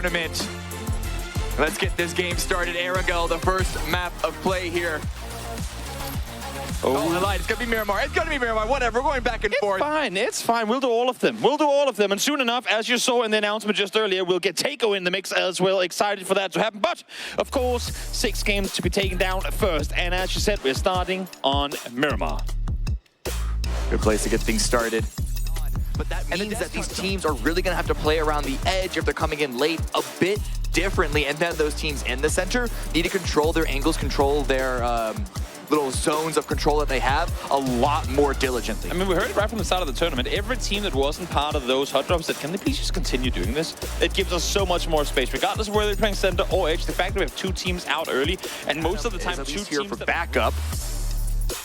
tournament. Let's get this game started. Aragel, the first map of play here. Oh, I lied. It's going to be Miramar. It's going to be Miramar. Whatever. We're going back and forth. It's fine. We'll do all of them. We'll do all of them. And soon enough, as you saw in the announcement just earlier, we'll get Taco in the mix as well. Excited for that to happen. But, of course, 6 games to be taken down first. And as you said, we're starting on Miramar. Good place to get things started. But that means that these teams are really going to have to play around the edge if they're coming in late a bit differently. And then those teams in the center need to control their angles, control their little zones of control that they have a lot more diligently. I mean, we heard it right from the start of the tournament. Every team that wasn't part of those hot drops said, can they please just continue doing this? It gives us so much more space, regardless of whether they're playing center or edge. The fact that we have 2 teams out early, and most of the time 2 teams here for backup.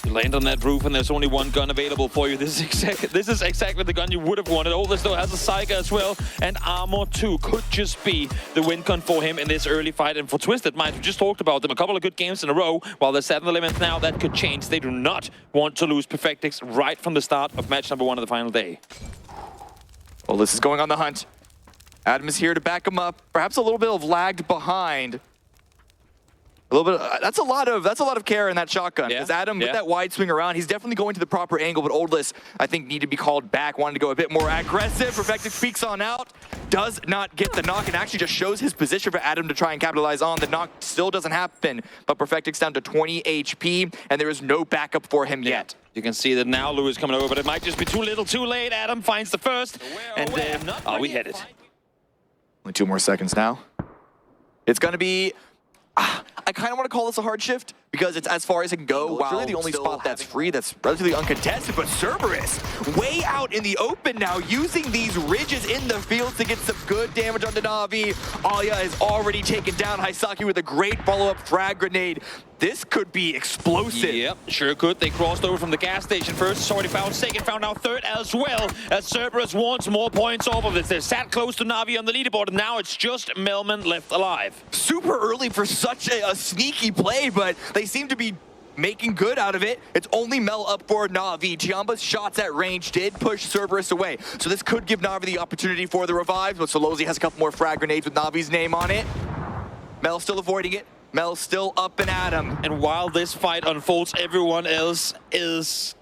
You land on that roof and there's only 1 gun available for you. This is exactly the gun you would have wanted. Oldest though has a Psyker as well, and Armor 2 could just be the win con for him in this early fight. And for Twisted Minds, we just talked about them, a couple of good games in a row. While they're 7th 11th now, that could change. They do not want to lose Perfectix right from the start of match number 1 of the final day. Well, this is going on the hunt. Adam is here to back him up. Perhaps a little bit of lagged behind. A little bit. That's a lot of care in that shotgun. Because Adam, with that wide swing around, he's definitely going to the proper angle. But Oldless, I think, need to be called back. Wanted to go a bit more aggressive. Perfectix peeks on out, does not get the knock, and actually just shows his position for Adam to try and capitalize on. The knock still doesn't happen, but Perfectix down to 20 HP, and there is no backup for him yet. You can see that now Lou is coming over, but it might just be too little, too late. Adam finds the first, and we hit it. Only 2 more seconds now. It's going to be. I kind of want to call this a hard shift because it's as far as it can go. It's really the only spot that's free, that's relatively uncontested. But Cerberus, way out in the open now, using these ridges in the field to get some good damage onto Na'Vi. Alia is already taken down. Haisaki with a great follow-up frag grenade. This could be explosive. Yep, sure could. They crossed over from the gas station first. It's already found second, found now third as well. As Cerberus wants more points off of this. They're sat close to Na'Vi on the leaderboard, and now it's just Melman left alive. Super early for such a sneaky play, but they seem to be making good out of it. It's only Mel up for Na'Vi. Tiamba's shots at range did push Cerberus away. So this could give Na'Vi the opportunity for the revive, but Solozi has a couple more frag grenades with Na'Vi's name on it. Mel still avoiding it. Mel's still up and at him. And while this fight unfolds, everyone else is...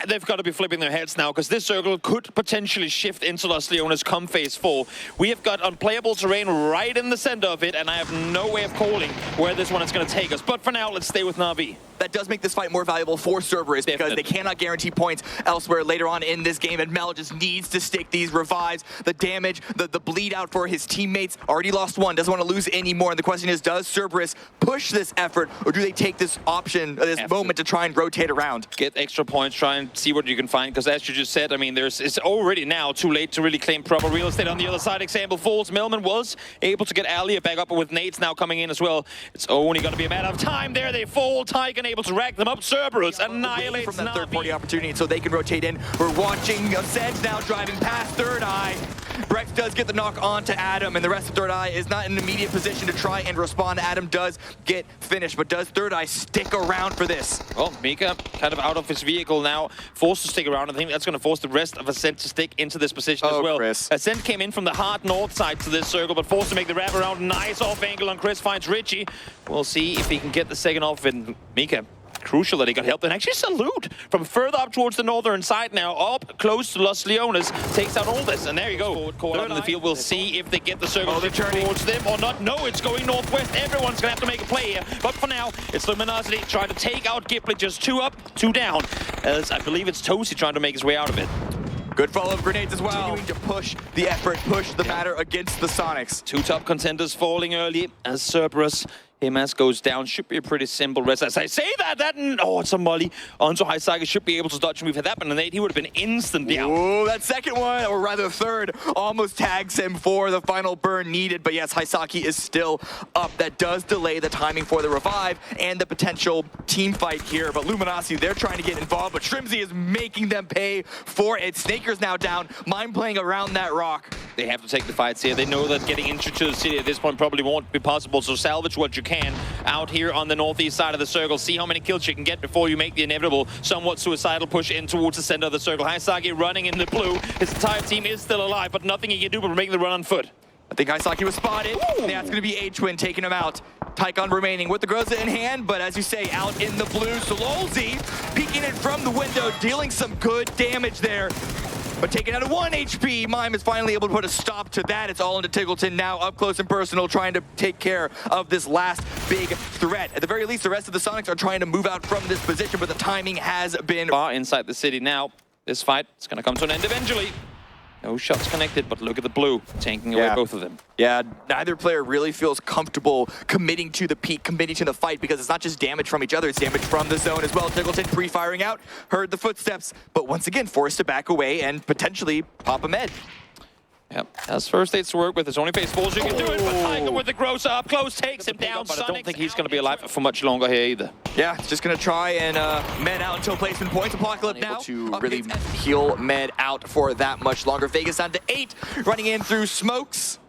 They've got to be flipping their heads now, because this circle could potentially shift into Los Leones come phase 4. We have got unplayable terrain right in the center of it, and I have no way of calling where this one is going to take us. But for now, let's stay with Na'Vi. That does make this fight more valuable for Cerberus because they cannot guarantee points elsewhere later on in this game, and Mel just needs to stick these revives. The damage, the bleed out for his teammates. Already lost 1, doesn't want to lose anymore. And the question is, does Cerberus push this effort, or do they take this option, this moment to try and rotate around? Get extra points, try and see what you can find, because as you just said, I mean, it's already now too late to really claim proper real estate on the other side. Example falls. Melman was able to get Alia back up, but with nades now coming in as well, it's only going to be a matter of time. There they fall. Tygan able to rack them up. Cerberus annihilates from that Na'Vi. third-party opportunity so they can rotate in. We're watching Ascend now driving past Third Eye. Brex does get the knock on to Adam, and the rest of Third Eye is not in an immediate position to try and respond. Adam does get finished, but does Third Eye stick around for this? Well, Mika kind of out of his vehicle now, forced to stick around. I think that's going to force the rest of Ascent to stick into this position as well. Chris. Ascent came in from the hard north side to this circle, but forced to make the wrap around. Nice off angle on Chris, finds Richie. We'll see if he can get the second off, and Mika, crucial that he got help. And actually Salute from further up towards the northern side now, up close to Los Leones, takes out all this, and there you go. Call out in the field. We'll see if they get the circle towards them or not. No, it's going northwest. Everyone's gonna have to make a play here, but for now it's Luminosity trying to take out Giplet. Just 2 up, 2 down, as I believe it's Tosi trying to make his way out of it. Good follow-up grenades as well. Continuing to push the effort, push the matter against the Sonics. 2 top contenders falling early as Cerberus. Himas goes down. Should be a pretty simple rest. As I say that it's a molly onto Haisaki. Should be able to dodge him. If it happened to Nate, he would have been instantly out. Oh, that second one, or rather third, almost tags him for the final burn needed. But yes, Haisaki is still up. That does delay the timing for the revive and the potential team fight here. But Luminosity, they're trying to get involved, but Shrimsy is making them pay for it. Snaker's now down. Mind playing around that rock. They have to take the fights here. They know that getting into the city at this point probably won't be possible, so salvage what you can out here on the northeast side of the circle. See how many kills you can get before you make the inevitable, somewhat suicidal push in towards the center of the circle. Haisaki running in the blue. His entire team is still alive, but nothing he can do but make the run on foot. I think Isaki was spotted. And that's going to be H-Twin taking him out. Tycon remaining with the Groza in hand, but as you say, out in the blue. Sololzi peeking in from the window, dealing some good damage there. But taking out a 1 HP, Mime is finally able to put a stop to that. It's all into Tiggleton now, up close and personal, trying to take care of this last big threat. At the very least, the rest of the Sonics are trying to move out from this position, but the timing has been far inside the city now. This fight is going to come to an end eventually. No shots connected, but look at the blue, tanking away both of them. Yeah, neither player really feels comfortable committing to the peak, committing to the fight, because it's not just damage from each other, it's damage from the zone as well. Tiggleton pre-firing out, heard the footsteps, but once again forced to back away and potentially pop a med. Yep, has first aids to work with. His only phase falls, you can do it, but Tiger with the Groza up close takes him down. But I don't think he's going to be alive for much longer here either. Yeah, it's just going to try and med out until placement points. Apocalypse now to really heal med out for that much longer. Vegas down to 8, running in through smokes.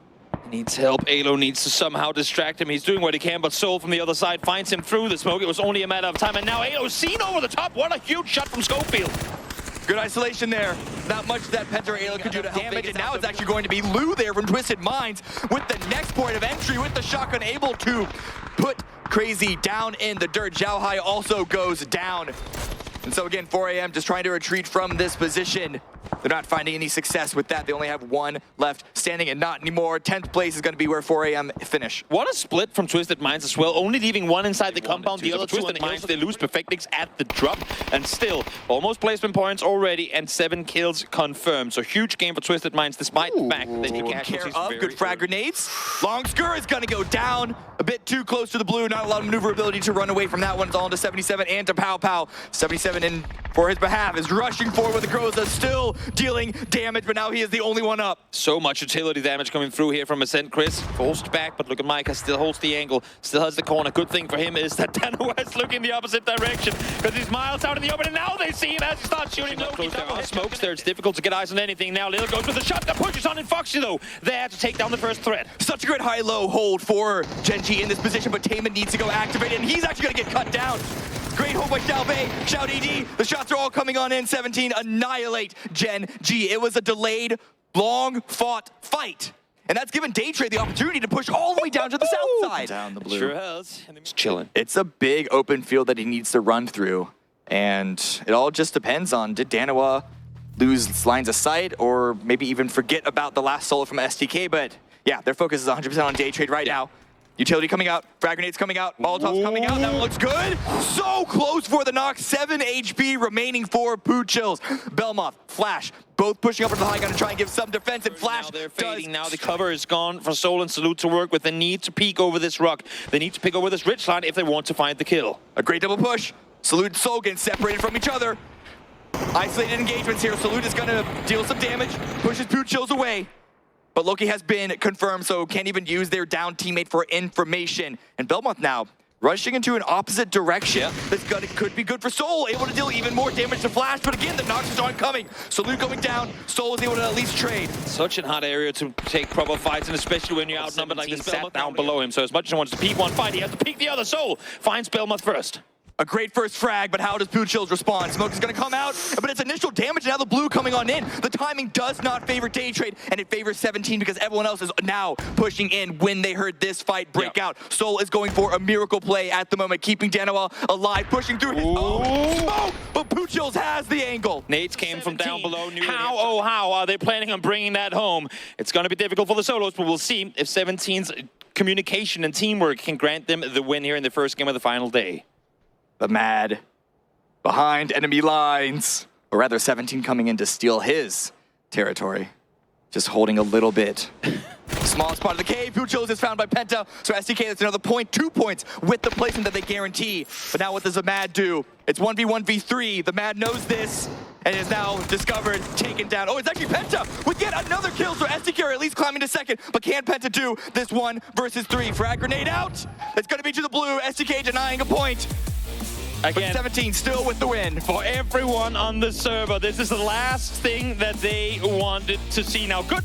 Needs help. Alo needs to somehow distract him. He's doing what he can, but Soul from the other side finds him through the smoke. It was only a matter of time, and now Alo's seen over the top. What a huge shot from Schofield. Good isolation there. Not much that Penta or Alo could do to help damage, and now it's actually going to be Lou there from Twisted Minds with the next point of entry with the shotgun, able to put Crazy down in the dirt. Zhao Hai also goes down. And so again, 4 AM just trying to retreat from this position. They're not finding any success with that. They only have 1 left standing, and not anymore. 10th place is going to be where 4 AM finish. What a split from Twisted Minds as well. Only leaving 1 inside the compound. The other 2 Twisted Minds, they lose Perfectix at the drop. And still, almost placement points already and 7 kills confirmed. So huge game for Twisted Minds, despite the fact that you can care of good frag grenades. Long Skur is going to go down. A bit too close to the blue. Not a lot of maneuverability to run away from that one. It's all into 77 and to Pow Pow. 77 in for his behalf is rushing forward with the Groza, still dealing damage, but now he is the only one up. So much utility damage coming through here from Ascent. Chris forced back, but look at Micah, still holds the angle, still has the corner. Good thing for him is that Dan West looking the opposite direction, because he's miles out in the open, and now they see him as he starts shooting. There are smokes there, it's difficult to get eyes on anything. Now Lil goes with the shot that pushes on in Foxy though, there to take down the first threat. Such a great high-low hold for Genji in this position, but Taman needs to go activate it, and he's actually gonna get cut down. Great hold by Xiaobei, Shout ED, the shots are all coming on in. 17 annihilate Gen G. It was a delayed, long-fought fight. And that's given Daytrade the opportunity to push all the way down to the south side. Down the blue. Sure has. He's chilling. It's a big open field that he needs to run through. And it all just depends on, did Danawa lose lines of sight or maybe even forget about the last solo from STK? But yeah, their focus is 100% on Daytrade right now. Utility coming out, frag grenades coming out, Molotovs coming out, that one looks good. So close for the knock, 7 HP remaining for Poo Chills. Belmoth, Flash, both pushing up into the high ground to try and give some defense, and Flash now they're fading. Now the cover is gone for Soul and Salute to work with. They need to peek over this rock. They need to peek over this ridge line if they want to find the kill. A great double push. Salute and Soul getting separated from each other. Isolated engagements here. Salute is gonna deal some damage, pushes Poo Chills away. But Loki has been confirmed, so can't even use their down teammate for information. And Belmont now rushing into an opposite direction. This could be good for Soul, able to deal even more damage to Flash, but again, the knocks aren't coming. Salute going down, Soul is able to at least trade. Such a hot area to take proper fights, and especially when you're outnumbered like this. Belmont down below him, so as much as he wants to peek one fight, he has to peek the other. Soul finds Belmont first. A great first frag, but how does Poo Chills respond? Smoke is going to come out, but it's initial damage, now the blue coming on in. The timing does not favor Daytrade, and it favors 17 because everyone else is now pushing in when they heard this fight break out. Soul is going for a miracle play at the moment, keeping Danawa alive, pushing through his own smoke, but Poo Chills has the angle. Nates came from down below. How are they planning on bringing that home? It's going to be difficult for the Solos, but we'll see if 17's communication and teamwork can grant them the win here in the first game of the final day. The Mad behind enemy lines, or rather 17 coming in to steal his territory. Just holding a little bit. Small spot of the cave, Poo Chills is found by Penta, so SDK that's another point, 2 points with the placement that they guarantee. But now what does the Mad do? It's 1v1v3, the Mad knows this, and is now discovered, taken down. Oh, it's actually Penta with yet another kill, so SDK are at least climbing to second, but can Penta do this 1 versus 3? Frag grenade out, it's gonna be to the blue, SDK denying a point. Again, but 17 still with the win. For everyone on the server, this is the last thing that they wanted to see. Now, good